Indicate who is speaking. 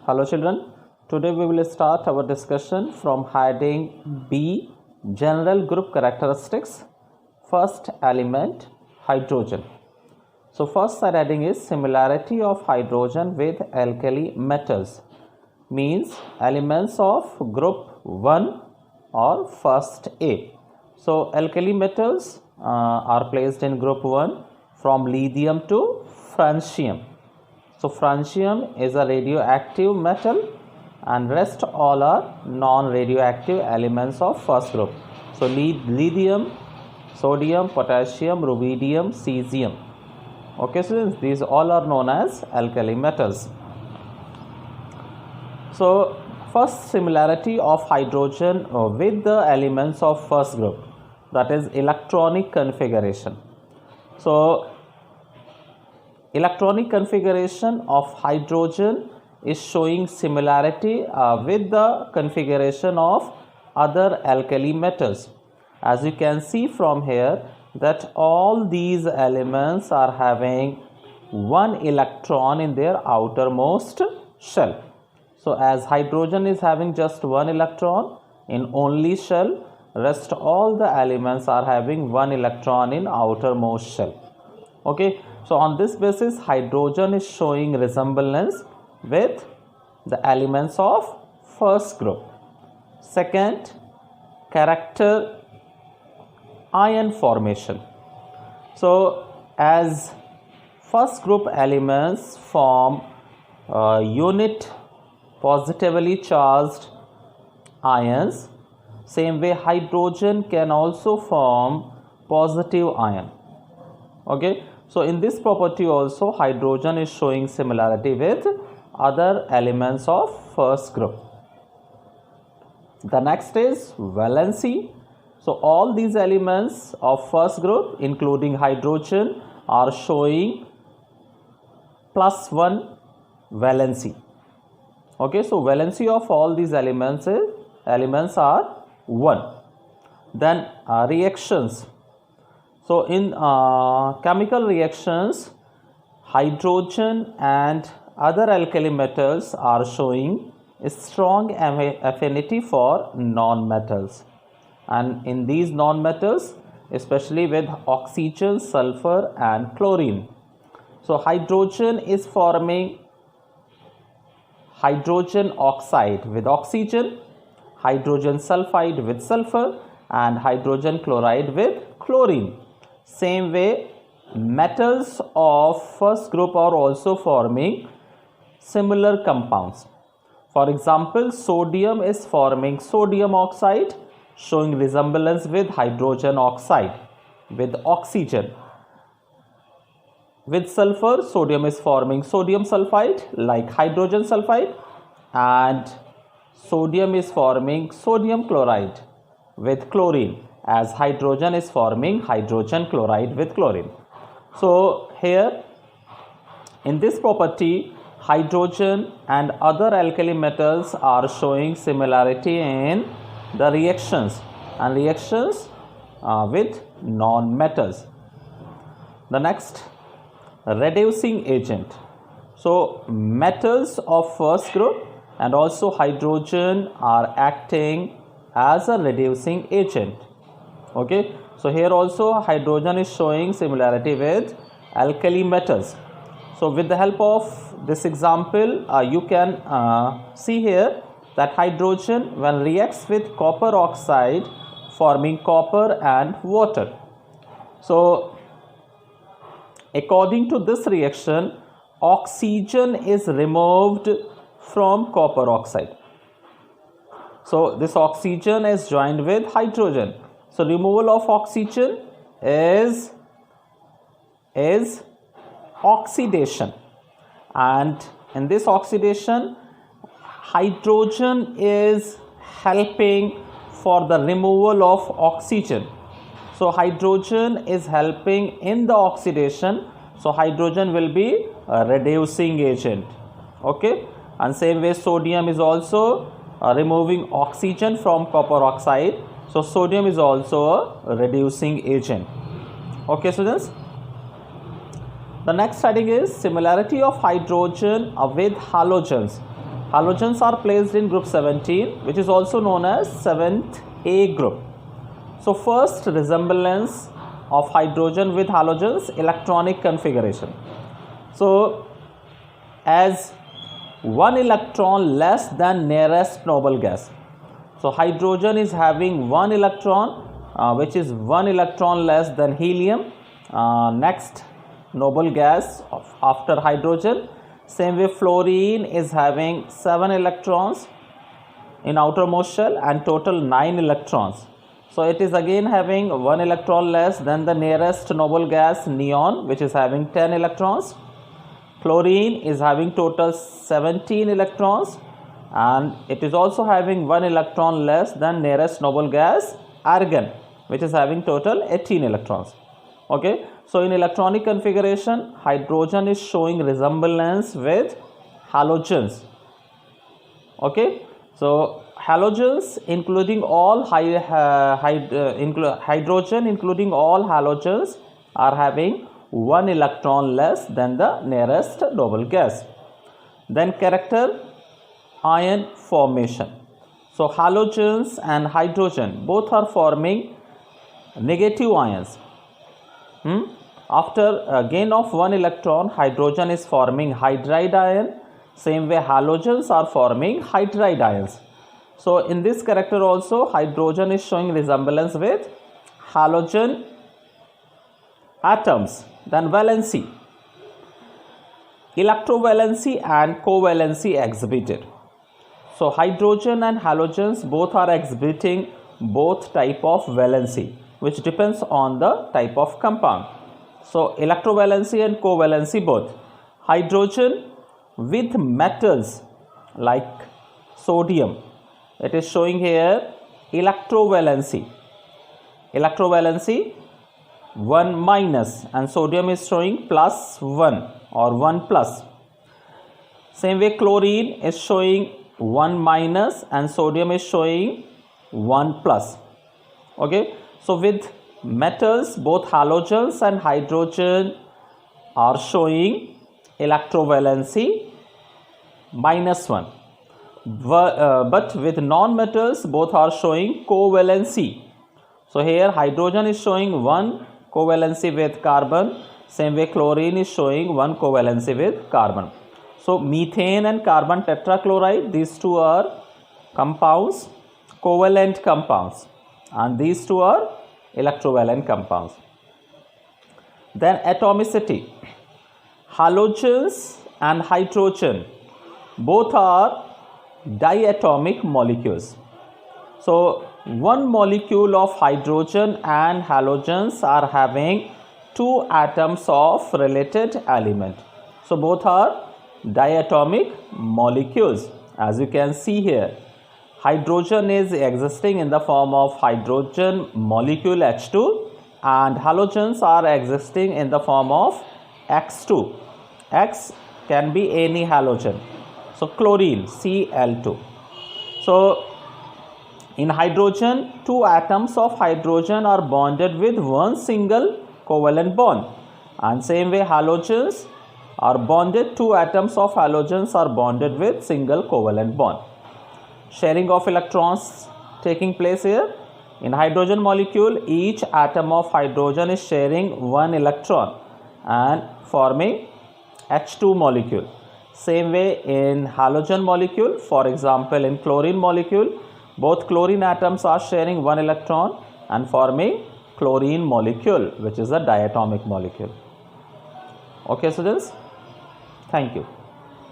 Speaker 1: Hello children, today we will start our discussion from heading B, General Group Characteristics. First element, hydrogen. So first heading is similarity of hydrogen with alkali metals, means elements of group 1 or first A. So alkali metals are placed in group 1 from lithium to francium. So francium is a radioactive metal and rest all are non-radioactive elements of first group. So lithium, sodium, potassium, rubidium, cesium. Okay, so these all are known as alkali metals. So first similarity of hydrogen with the elements of first group, that is electronic configuration. So electronic configuration of hydrogen is showing similarity with the configuration of other alkali metals. As you can see from here that all these elements are having one electron in their outermost shell. So as hydrogen is having just one electron in only shell, rest all the elements are having one electron in outermost shell. Okay, so on this basis hydrogen is showing resemblance with the elements of first group. Second, character ion formation. So as first group elements form unit positively charged ions, same way hydrogen can also form positive ion. Okay, so in this property also hydrogen is showing similarity with other elements of first group. The next is valency. So all these elements of first group including hydrogen are showing +1 valency. Okay, so valency of all these elements are 1. Then reactions. So in chemical reactions, hydrogen and other alkali metals are showing a strong affinity for non-metals, and in these non-metals especially with oxygen, sulfur and chlorine. So hydrogen is forming hydrogen oxide with oxygen, hydrogen sulfide with sulfur and hydrogen chloride with chlorine. Same way metals of first group are also forming similar compounds. For example, sodium is forming sodium oxide showing resemblance with hydrogen oxide with oxygen. With sulfur, sodium is forming sodium sulfide like hydrogen sulfide, and sodium is forming sodium chloride with chlorine as hydrogen is forming hydrogen chloride with chlorine. So here in this property hydrogen and other alkali metals are showing similarity in the reactions and reactions with non-metals. The next, reducing agent. So metals of first group and also hydrogen are acting as a reducing agent. Okay, so here also hydrogen is showing similarity with alkali metals. So with the help of this example you can see here that hydrogen when reacts with copper oxide forming copper and water. So according to this reaction oxygen is removed from copper oxide. So this oxygen is joined with hydrogen. So removal of oxygen is oxidation, and in this oxidation hydrogen is helping for the removal of oxygen. So hydrogen is helping in the oxidation, so hydrogen will be a reducing agent. Okay, and same way sodium is also removing oxygen from copper oxide, so sodium is also a reducing agent. Okay students, the next heading is similarity of hydrogen with halogens. Halogens are placed in group 17, which is also known as 7th A group. So first resemblance of hydrogen with halogens, electronic configuration. So as one electron less than nearest noble gas. So hydrogen is having one electron, which is one electron less than helium, next noble gas after hydrogen. Same way fluorine is having 7 electrons in outermost shell and total 9 electrons. So it is again having 1 electron less than the nearest noble gas neon, which is having 10 electrons. Chlorine is having total 17 electrons, and it is also having 1 electron less than nearest noble gas argon, which is having total 18 electrons. Okay, so in electronic configuration, hydrogen is showing resemblance with halogens. Okay, so halogens including all hydrogen including all halogens are having 1 electron less than the nearest noble gas. Then character, ion formation. So halogens and hydrogen both are forming negative ions. After a gain of 1 electron, hydrogen is forming hydride ion. Same way halogens are forming hydride ions. So in this character also, hydrogen is showing resemblance with halogen atoms. Then valency, electrovalency and covalency exhibited. So hydrogen and halogens both are exhibiting both type of valency, which depends on the type of compound. So electrovalency and covalency both. Hydrogen with metals like sodium, it is showing here electrovalency. Electrovalency 1 minus, and sodium is showing plus 1 or 1 plus. Same way chlorine is showing 1 minus and sodium is showing 1 plus. Okay, so with metals, both halogens and hydrogen are showing electrovalency -1. But with non-metals, both are showing covalency. So here hydrogen is showing 1 covalency with carbon. Same way chlorine is showing 1 covalency with carbon. So methane and carbon tetrachloride, these two are compounds, covalent compounds, and these two are electrovalent compounds. Then atomicity. Halogens and hydrogen both are diatomic molecules. So one molecule of hydrogen and halogens are having 2 atoms of related element. So both are diatomic molecules. As you can see here, hydrogen is existing in the form of hydrogen molecule H2 and halogens are existing in the form of X2. X can be any halogen. So chlorine, Cl2. So in hydrogen, 2 atoms of hydrogen are bonded with 1 single covalent bond, and same way halogens are bonded, 2 atoms of halogens are bonded with single covalent bond. Sharing of electrons taking place here. In hydrogen molecule, each atom of hydrogen is sharing 1 electron and forming H2 molecule. Same way in halogen molecule, for example in chlorine molecule, both chlorine atoms are sharing 1 electron and forming chlorine molecule, which is a diatomic molecule. Okay students, thank you.